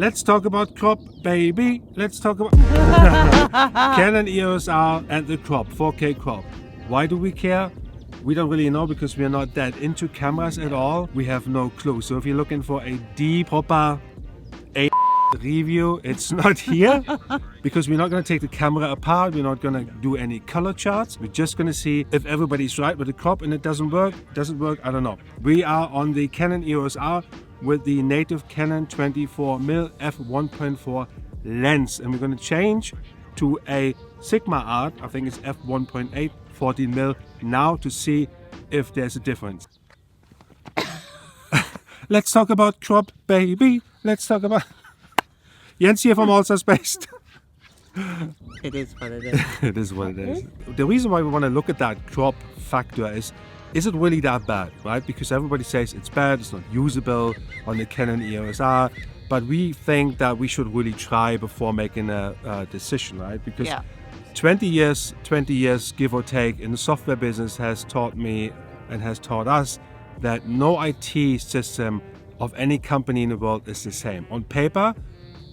Let's talk about crop, baby. Let's talk about Canon EOS R and the crop, 4K crop. Why do we care? We don't really know because we are not that into cameras at all. We have no clue. So if you're looking for a deep, proper review, it's not here because we're not going to take the camera apart. We're not going to do any color charts. We're just going to see if everybody's right with the crop and it doesn't work. I don't know. We are on the Canon EOS R with the native Canon 24mm f1.4 lens, and we're going to change to a Sigma art. I think it's f1.8 14mm now to see if there's a difference. Let's talk about crop, baby. Let's talk about Jens here from Allstars Based. It is what it is. It is what it is. The reason why we want to look at that crop factor is it really that bad, right? Because everybody says it's bad, it's not usable on the Canon EOS R, but we think that we should really try before making a decision, right? Because 20 years, give or take, in the software business has taught me and has taught us that no IT system of any company in the world is the same. On paper,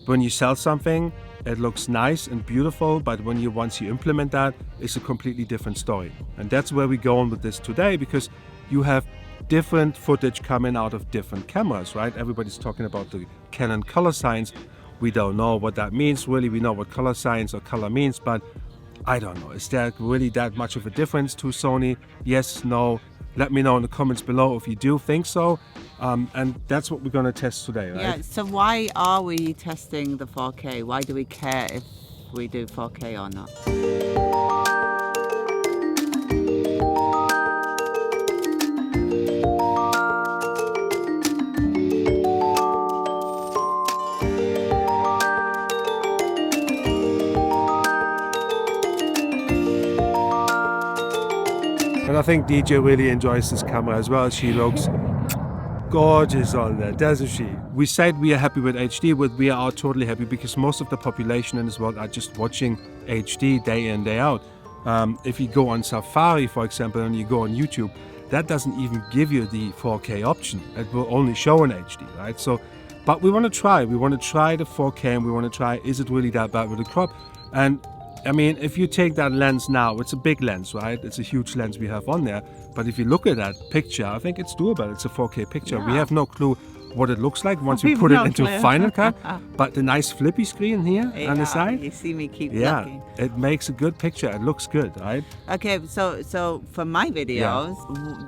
when you sell something, it looks nice and beautiful, but once you implement that, it's a completely different story. And that's where we go on with this today, because you have different footage coming out of different cameras, right? Everybody's talking about the Canon color science. We don't know what that means, really. We know what color science or color means, but I don't know. Is there really that much of a difference to Sony? Yes, no. Let me know in the comments below if you do think so. And that's what we're going to test today, right? Yeah, so why are we testing the 4K? Why do we care if we do 4K or not? And I think DJ really enjoys this camera as well. She looks gorgeous on there, doesn't she? We said we are happy with HD, but we are totally happy because most of the population in this world are just watching HD day in, day out. If you go on Safari, for example, and you go on YouTube, that doesn't even give you the 4K option. It will only show in HD, right? So, but we want to try. We want to try the 4K, and we want to try, is it really that bad with the crop? And I mean, if you take that lens now, it's a big lens, right? It's a huge lens we have on there. But if you look at that picture, I think it's doable. It's a 4K picture. Yeah. We have no clue what it looks like once we put it into Final Cut. But the nice flippy screen here on the side. You see me keep looking. It makes a good picture. It looks good, right? Okay, so for my videos,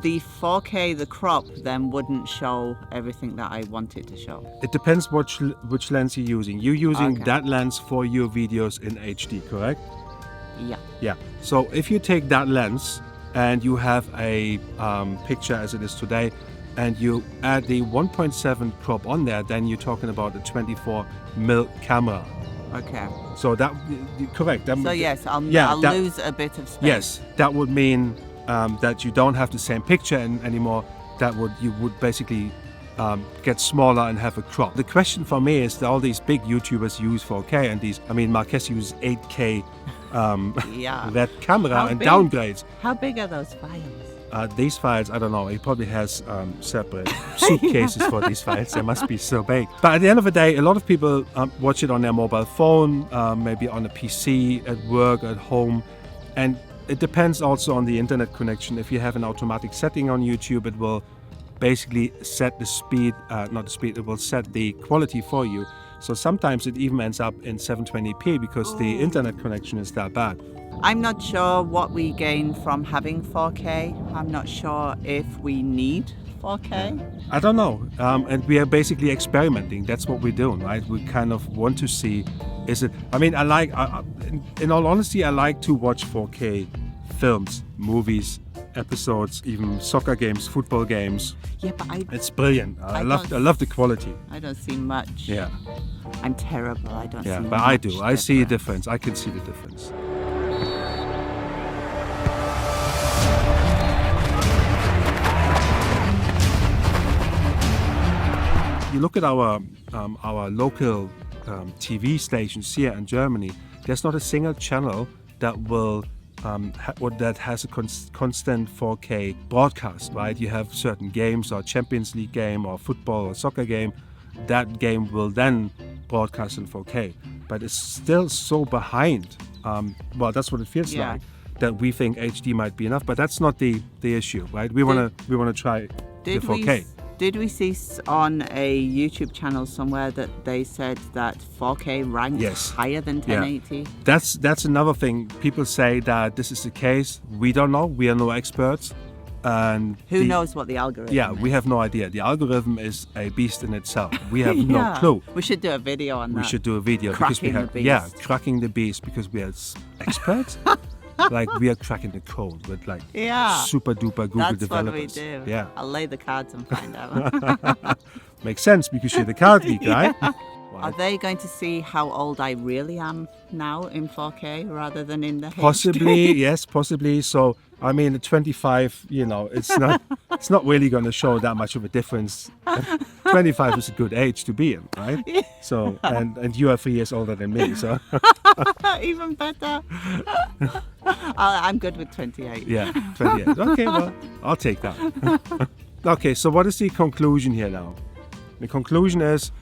the 4K, the crop, then wouldn't show everything that I wanted to show. It depends which lens you're using. You're using that lens for your videos in HD, correct? Yeah. Yeah. So if you take that lens and you have a picture as it is today, and you add the 1.7 crop on there, then you're talking about a 24mm camera. Okay. So that correct. So yes, I'll lose a bit of space. Yes, that would mean that you don't have the same picture anymore. You would basically get smaller and have a crop. The question for me is that all these big YouTubers use 4K, and Marques uses 8K that camera and downgrades. How big are those files? These files, I don't know, he probably has separate suitcases for these files. They must be so big. But at the end of the day, a lot of people watch it on their mobile phone, maybe on a PC, at work, at home. And it depends also on the internet connection. If you have an automatic setting on YouTube, it will basically set the speed, it will set the quality for you. So sometimes it even ends up in 720p because the internet connection is that bad. I'm not sure what we gain from having 4K. I'm not sure if we need 4K. I don't know. And we are basically experimenting. That's what we're doing, right? We kind of want to see, in all honesty, I like to watch 4K films, movies, episodes, even soccer games, football games. Yeah, but it's brilliant. I love the quality. I don't see much. Yeah. I'm terrible. I don't see much. Yeah, but I do. I see a difference. I can see the difference. You look at our local TV stations here in Germany. There's not a single channel that will that has a constant 4K broadcast, right? You have certain games or Champions League game or football or soccer game. That game will then broadcast in 4K, but it's still so behind. Well, that's what it feels Yeah. like, that we think HD might be enough, but that's not the issue, right? We wanna try the 4K. Did we see on a YouTube channel somewhere that they said that 4K ranks Yes. higher than 1080? That's another thing. People say that this is the case. We don't know. We are no experts. And Who knows what the algorithm Yeah, is? we have no idea. The algorithm is a beast in itself. We have Yeah. no clue. We should do a video on that. We should do a video because we Cracking have the beast. cracking the beast because we are experts. Like we are cracking the code with like Yeah. super duper Google That's developers. what we do. Yeah, I'll lay the cards and find out. makes sense because you're the card geek, right? Are they going to see how old I really am now in 4K rather than in the Possibly, yes, possibly. So I mean, at 25, it's not really going to show that much of a difference. 25 is a good age to be in, right? So and you are 3 years older than me, so HD? Even better. I'm good with 28. yeah, 28. Okay, well, I'll take that. Okay, so what is the conclusion here now? The conclusion is,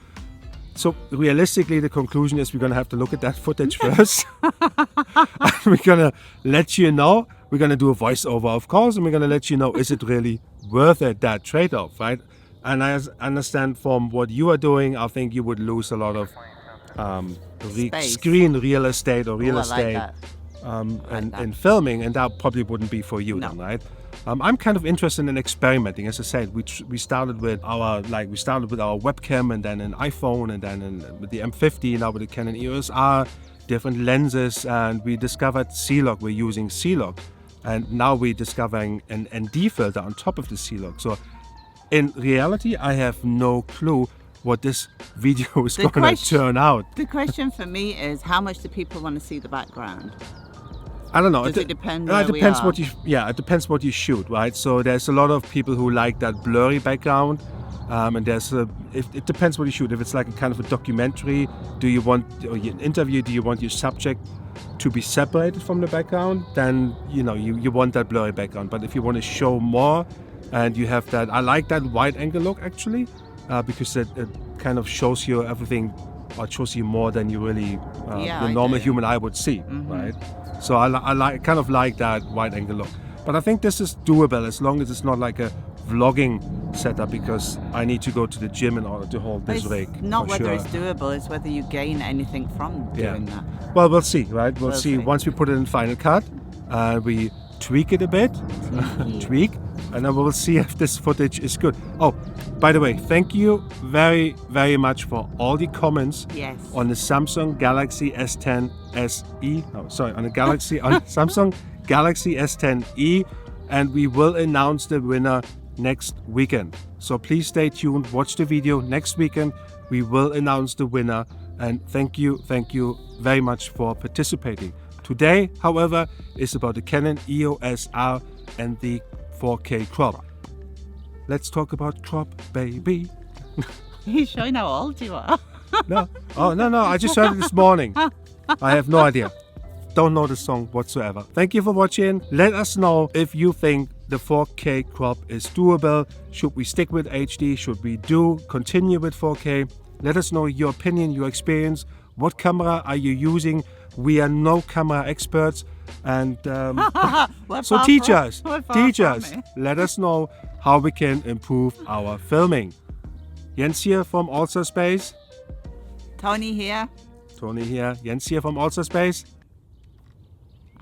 so realistically, the conclusion is we're going to have to look at that footage first. And we're going to let you know. We're going to do a voiceover, of course, and we're going to let you know, is it really worth it, that trade-off, right? And I understand from what you are doing, I think you would lose a lot of Space. screen real estate or real Ooh, I like estate that. in filming, and that probably wouldn't be for you No. then, right? I'm kind of interested in experimenting. As I said, we started with our webcam, and then an iPhone, and then with the M50, now with the Canon EOS R, different lenses, and we discovered C-Log. We're using C-Log, and now we're discovering an ND filter on top of the C-Log. So in reality, I have no clue what this video is going to turn out. The question for me is, how much do people want to see the background? I don't know. Does it depend It where we depends are? what you. Yeah, it depends what you shoot, right? So there's a lot of people who like that blurry background, and it depends what you shoot. If it's like a kind of a documentary, do you want or an interview? Do you want your subject to be separated from the background? Then you want that blurry background. But if you want to show more, and you have that, I like that wide angle look actually, because it kind of shows you everything, or it shows you more than you really Yeah, the I normal do. human eye would see, right? So I kind of like that wide angle look. But I think this is doable as long as it's not like a vlogging setup, because I need to go to the gym in order to hold this It's rig. not for whether sure. it's doable, it's whether you gain anything from doing that. Well, we'll see, right? We'll We'll see. see. Once we put it in Final Cut, we tweak it a bit, tweak, and then we'll see if this footage is good. Oh, by the way, thank you very, very much for all the comments Yes. on the Samsung Galaxy S10 SE. Oh, sorry, on Samsung Galaxy S10e, and we will announce the winner next weekend. So please stay tuned. Watch the video next weekend. We will announce the winner, and thank you very much for participating. Today, however, is about the Canon EOS R and the 4K-Crop. Let's talk about crop, baby. You're showing how old you are. No. Oh, no. I just heard it this morning. I have no idea. Don't know the song whatsoever. Thank you for watching. Let us know if you think the 4K crop is doable. Should we stick with HD? Should we continue with 4K? Let us know your opinion, your experience. What camera are you using? We are no camera experts. And We're so far teach from- us. we're far Teach from us. it. Let us know how we can improve our filming. Jens here from Also Space. Toni here. Toni here. Jens here from Also Space.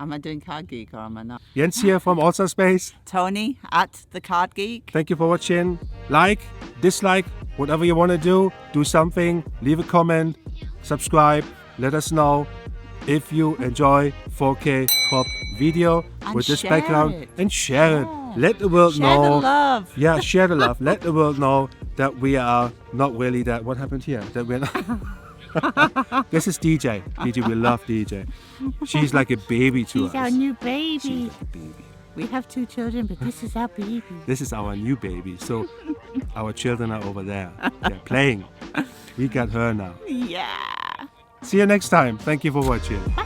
Am I doing Card Geek or am I not? Jens here from Also Space. Toni at the Card Geek. Thank you for watching. Like, dislike, whatever you want to do something. Leave a comment, subscribe. Let us know if you enjoy 4K crop video And with this share background, it. and share it. Let the world Share know. the love. Yeah, share the love. Let the world know that we are not really that. What happened here? That we're not. This is DJ. DJ, we love DJ. She's like a baby to us. She's our new baby. She's like a baby. We have 2 children, but this is our baby. This is our new baby. So our children are over there. They're playing. We got her now. Yeah. See you next time. Thank you for watching. Bye.